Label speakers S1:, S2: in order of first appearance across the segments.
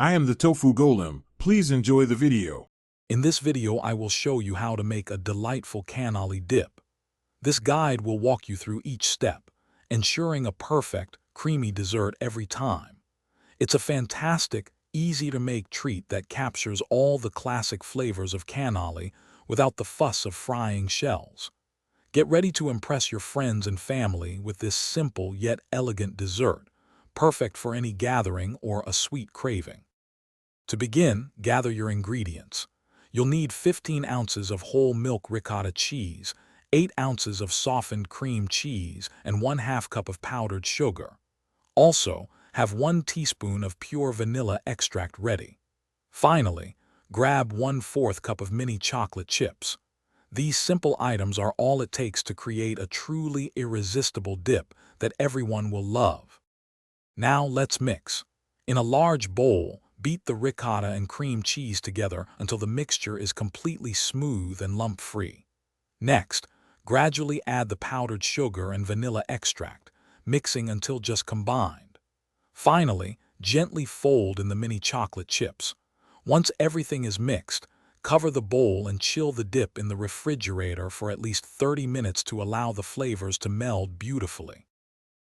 S1: I am the Tofu Golem. Please enjoy the video.
S2: In this video, I will show you how to make a delightful cannoli dip. This guide will walk you through each step, ensuring a perfect, creamy dessert every time. It's a fantastic, easy-to-make treat that captures all the classic flavors of cannoli without the fuss of frying shells. Get ready to impress your friends and family with this simple yet elegant dessert, perfect for any gathering or a sweet craving. To begin, gather your ingredients. You'll need 15 ounces of whole milk ricotta cheese, 8 ounces of softened cream cheese, and 1/2 cup of powdered sugar. Also, have 1 teaspoon of pure vanilla extract ready. Finally, grab 1/4 cup of mini chocolate chips. These simple items are all it takes to create a truly irresistible dip that everyone will love. Now let's mix. In a large bowl, beat the ricotta and cream cheese together until the mixture is completely smooth and lump-free. Next, gradually add the powdered sugar and vanilla extract, mixing until just combined. Finally, gently fold in the mini chocolate chips. Once everything is mixed, cover the bowl and chill the dip in the refrigerator for at least 30 minutes to allow the flavors to meld beautifully.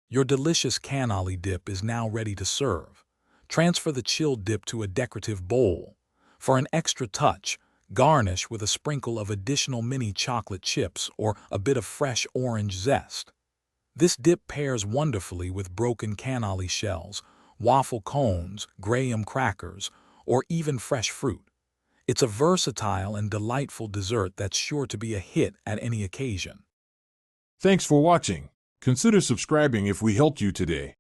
S2: Your delicious cannoli dip is now ready to serve. Transfer the chilled dip to a decorative bowl. For an extra touch, garnish with a sprinkle of additional mini chocolate chips or a bit of fresh orange zest. This dip pairs wonderfully with broken cannoli shells, waffle cones, graham crackers, or even fresh fruit. It's a versatile and delightful dessert that's sure to be a hit at any occasion.
S1: Thanks for watching. Consider subscribing if we helped you today.